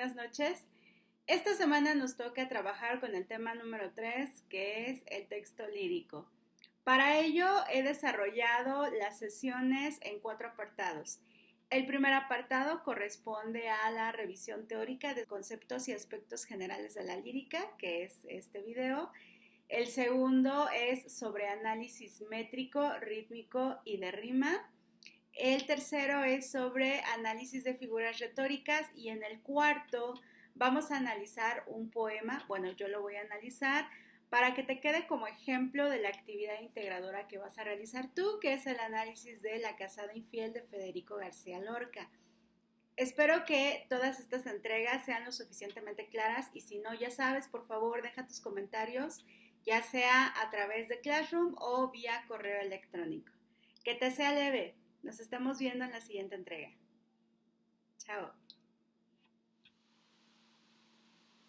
buenas noches. Esta semana nos toca trabajar con el tema número 3, que es el texto lírico. Para ello he desarrollado las sesiones en 4 apartados. El primer apartado corresponde a la revisión teórica de conceptos y aspectos generales de la lírica, que es este video. El segundo es sobre análisis métrico, rítmico y de rima. El tercero es sobre análisis de figuras retóricas y en el cuarto vamos a analizar un poema, bueno, yo lo voy a analizar para que te quede como ejemplo de la actividad integradora que vas a realizar tú, que es el análisis de La casada infiel de Federico García Lorca. Espero que todas estas entregas sean lo suficientemente claras y si no, ya sabes, por favor, deja tus comentarios, ya sea a través de Classroom o vía correo electrónico. Que te sea leve. Nos estamos viendo en la siguiente entrega. Chao.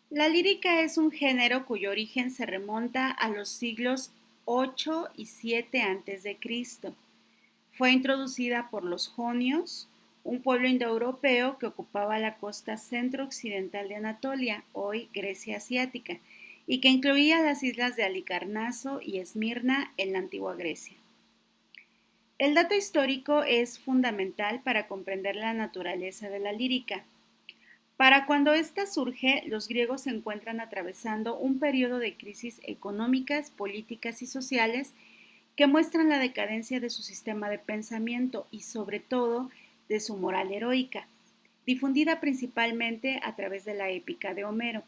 La lírica es un género cuyo origen se remonta a los siglos 8 y 7 a.C. Fue introducida por los jonios, un pueblo indoeuropeo que ocupaba la costa centro-occidental de Anatolia, hoy Grecia asiática, y que incluía las islas de Halicarnaso y Esmirna en la antigua Grecia. El dato histórico es fundamental para comprender la naturaleza de la lírica. Para cuando ésta surge, los griegos se encuentran atravesando un periodo de crisis económicas, políticas y sociales que muestran la decadencia de su sistema de pensamiento y sobre todo de su moral heroica, difundida principalmente a través de la épica de Homero.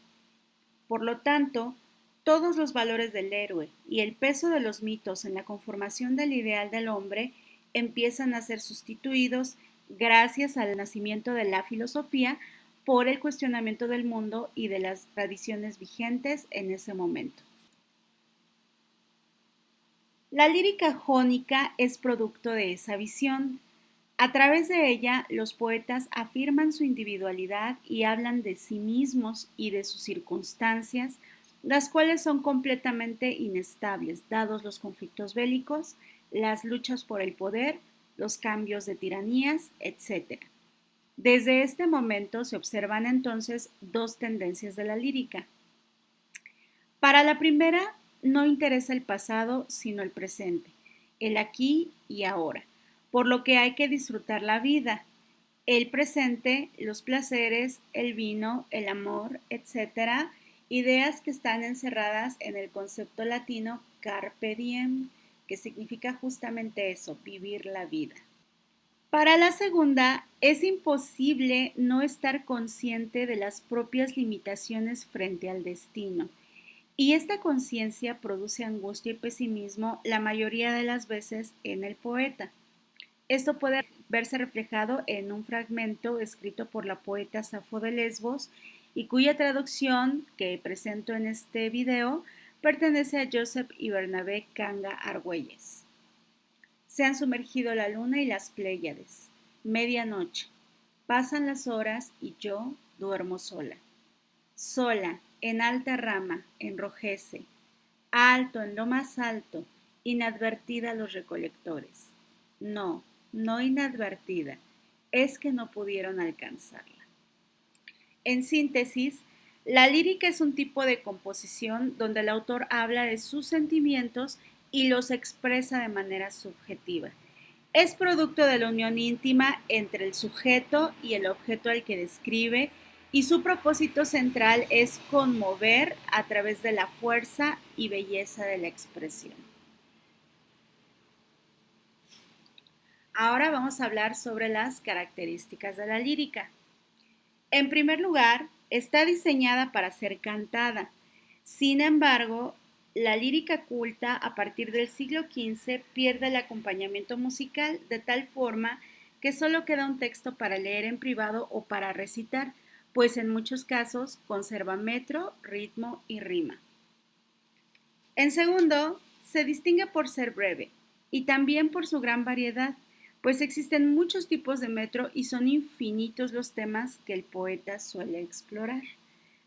Por lo tanto, todos los valores del héroe y el peso de los mitos en la conformación del ideal del hombre empiezan a ser sustituidos gracias al nacimiento de la filosofía por el cuestionamiento del mundo y de las tradiciones vigentes en ese momento. La lírica jónica es producto de esa visión. A través de ella, los poetas afirman su individualidad y hablan de sí mismos y de sus circunstancias, las cuales son completamente inestables, dados los conflictos bélicos, las luchas por el poder, los cambios de tiranías, etc. Desde este momento se observan entonces dos tendencias de la lírica. Para la primera, no interesa el pasado, sino el presente, el aquí y ahora, por lo que hay que disfrutar la vida, el presente, los placeres, el vino, el amor, etc., ideas que están encerradas en el concepto latino carpe diem, que significa justamente eso, vivir la vida. Para la segunda, es imposible no estar consciente de las propias limitaciones frente al destino. Y esta conciencia produce angustia y pesimismo la mayoría de las veces en el poeta. Esto puede verse reflejado en un fragmento escrito por la poeta Safo de Lesbos y cuya traducción que presento en este video pertenece a Joseph y Bernabé Canga Argüelles. Se han sumergido la luna y las Pléyades. Medianoche. Pasan las horas y yo duermo sola. Sola, en alta rama, enrojece. Alto, en lo más alto, inadvertida los recolectores. No, no inadvertida, es que no pudieron alcanzarla. En síntesis, la lírica es un tipo de composición donde el autor habla de sus sentimientos y los expresa de manera subjetiva. Es producto de la unión íntima entre el sujeto y el objeto al que describe y su propósito central es conmover a través de la fuerza y belleza de la expresión. Ahora vamos a hablar sobre las características de la lírica. En primer lugar, está diseñada para ser cantada. Sin embargo, la lírica culta a partir del siglo XV pierde el acompañamiento musical de tal forma que solo queda un texto para leer en privado o para recitar, pues en muchos casos conserva metro, ritmo y rima. En segundo, se distingue por ser breve y también por su gran variedad, pues existen muchos tipos de metro y son infinitos los temas que el poeta suele explorar.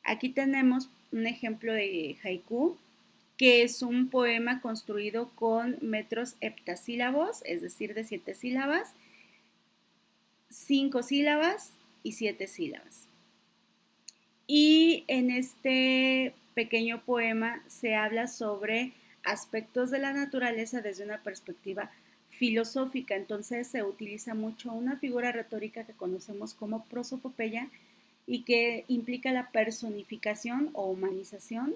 Aquí tenemos un ejemplo de haiku, que es un poema construido con metros heptasílabos, es decir, de 7 sílabas, 5 sílabas y 7 sílabas. Y en este pequeño poema se habla sobre aspectos de la naturaleza desde una perspectiva filosófica. Entonces se utiliza mucho una figura retórica que conocemos como prosopopeya y que implica la personificación o humanización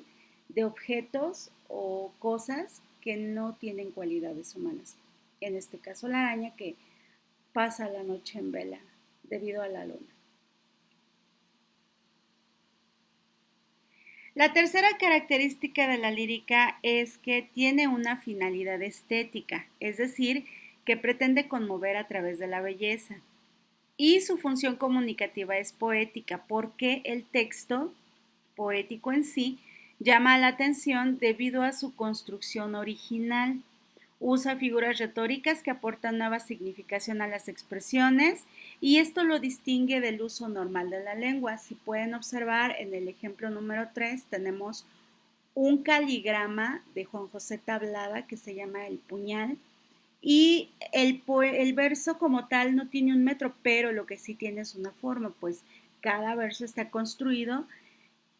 de objetos o cosas que no tienen cualidades humanas. En este caso la araña que pasa la noche en vela debido a la luna. La tercera característica de la lírica es que tiene una finalidad estética, es decir, que pretende conmover a través de la belleza. Y su función comunicativa es poética, porque el texto poético en sí llama la atención debido a su construcción original. Usa figuras retóricas que aportan nueva significación a las expresiones y esto lo distingue del uso normal de la lengua. Si pueden observar en el ejemplo número 3 tenemos un caligrama de Juan José Tablada que se llama El Puñal y el verso como tal no tiene un metro, pero lo que sí tiene es una forma, pues cada verso está construido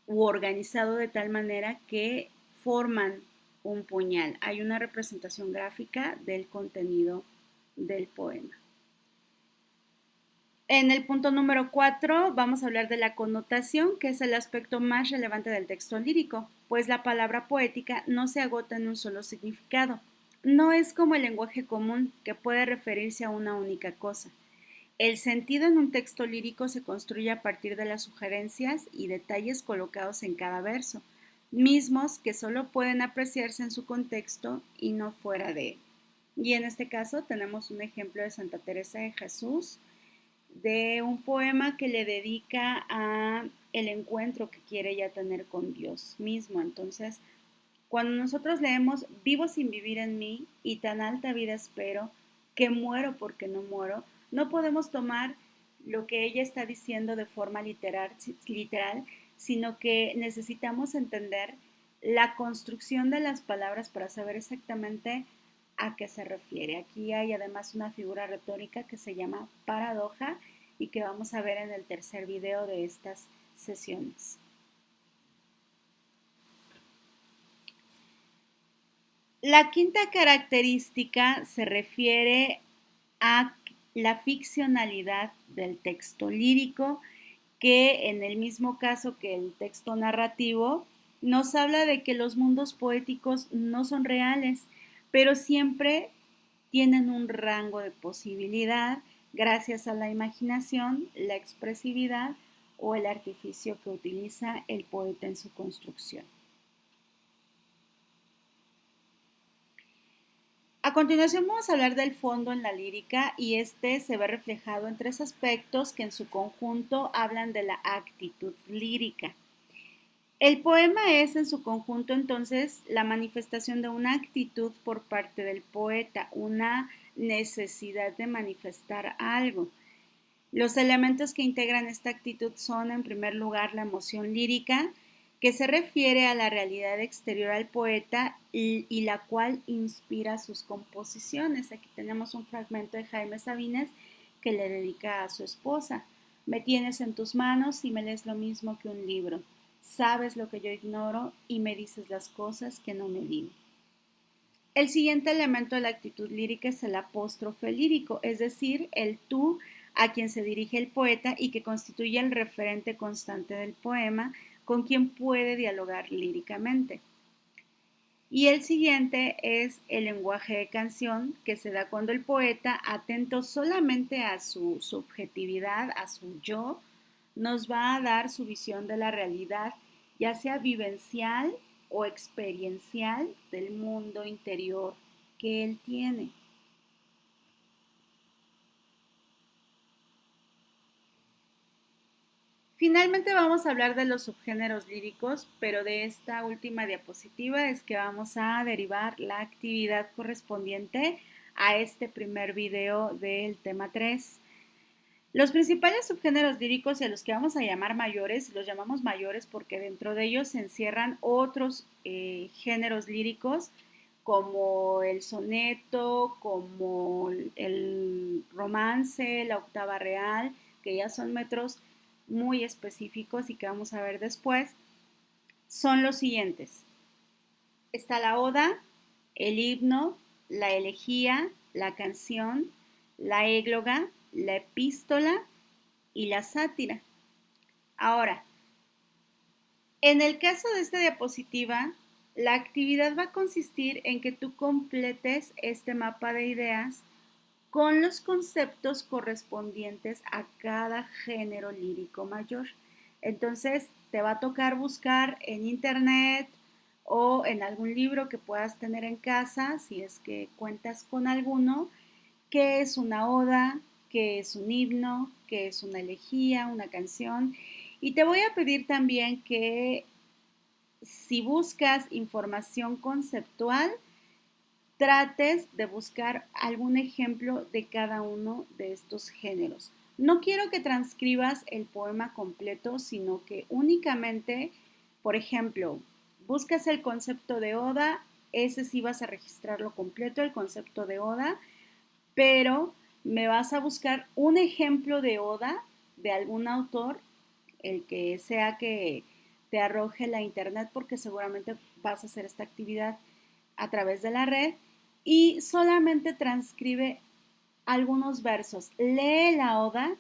u organizado de tal manera que forman un puñal. Hay una representación gráfica del contenido del poema. En el punto número 4 vamos a hablar de la connotación, que es el aspecto más relevante del texto lírico, pues la palabra poética no se agota en un solo significado. No es como el lenguaje común, que puede referirse a una única cosa. El sentido en un texto lírico se construye a partir de las sugerencias y detalles colocados en cada verso, mismos que solo pueden apreciarse en su contexto y no fuera de él. Y en este caso tenemos un ejemplo de Santa Teresa de Jesús, de un poema que le dedica a el encuentro que quiere ella tener con Dios mismo. Entonces, cuando nosotros leemos vivo sin vivir en mí y tan alta vida espero, que muero porque no muero, no podemos tomar lo que ella está diciendo de forma literal, sino que necesitamos entender la construcción de las palabras para saber exactamente a qué se refiere. Aquí hay además una figura retórica que se llama paradoja y que vamos a ver en el tercer video de estas sesiones. La quinta característica se refiere a la ficcionalidad del texto lírico, que en el mismo caso que el texto narrativo, nos habla de que los mundos poéticos no son reales, pero siempre tienen un rango de posibilidad gracias a la imaginación, la expresividad o el artificio que utiliza el poeta en su construcción. A continuación vamos a hablar del fondo en la lírica y este se ve reflejado en tres aspectos que en su conjunto hablan de la actitud lírica. El poema es en su conjunto entonces la manifestación de una actitud por parte del poeta, una necesidad de manifestar algo. Los elementos que integran esta actitud son en primer lugar la emoción lírica, que se refiere a la realidad exterior al poeta y la cual inspira sus composiciones. Aquí tenemos un fragmento de Jaime Sabines que le dedica a su esposa. Me tienes en tus manos y me lees lo mismo que un libro. Sabes lo que yo ignoro y me dices las cosas que no me digo. El siguiente elemento de la actitud lírica es el apóstrofe lírico, es decir, el tú a quien se dirige el poeta y que constituye el referente constante del poema con quien puede dialogar líricamente. Y el siguiente es el lenguaje de canción, que se da cuando el poeta, atento solamente a su subjetividad, a su yo, nos va a dar su visión de la realidad, ya sea vivencial o experiencial del mundo interior que él tiene. Finalmente vamos a hablar de los subgéneros líricos, pero de esta última diapositiva es que vamos a derivar la actividad correspondiente a este primer video del tema 3. Los principales subgéneros líricos y a los que vamos a llamar mayores, los llamamos mayores porque dentro de ellos se encierran otros géneros líricos como el soneto, como el romance, la octava real, que ya son metros muy específicos y que vamos a ver después, son los siguientes. Está la oda, el himno, la elegía, la canción, la égloga, la epístola y la sátira. Ahora, en el caso de esta diapositiva, la actividad va a consistir en que tú completes este mapa de ideas con los conceptos correspondientes a cada género lírico mayor. Entonces, te va a tocar buscar en internet o en algún libro que puedas tener en casa, si es que cuentas con alguno, qué es una oda, qué es un himno, qué es una elegía, una canción. Y te voy a pedir también que si buscas información conceptual, trates de buscar algún ejemplo de cada uno de estos géneros. No quiero que transcribas el poema completo, sino que únicamente, por ejemplo, buscas el concepto de oda, ese sí vas a registrarlo completo, el concepto de oda, pero me vas a buscar un ejemplo de oda de algún autor, el que sea que te arroje la internet, porque seguramente vas a hacer esta actividad a través de la red, y solamente transcribe algunos versos. Lee la oda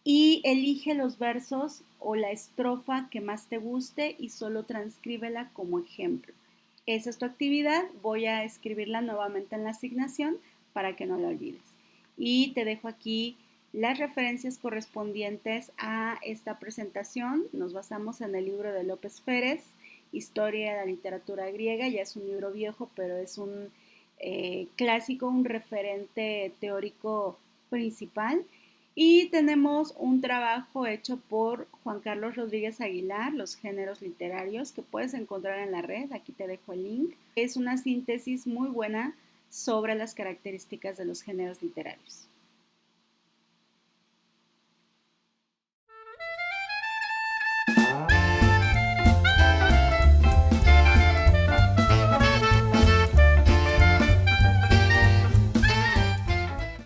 y elige los versos o la estrofa que más te guste y solo transcríbela como ejemplo. Esa es tu actividad. Voy a escribirla nuevamente en la asignación para que no la olvides. Y te dejo aquí las referencias correspondientes a esta presentación. Nos basamos en el libro de López Férez, Historia de la Literatura Griega. Ya es un libro viejo, pero es un clásico, un referente teórico principal. Y tenemos un trabajo hecho por Juan Carlos Rodríguez Aguilar, Los géneros literarios, que puedes encontrar en la red. Aquí te dejo el link. Es una síntesis muy buena sobre las características de los géneros literarios.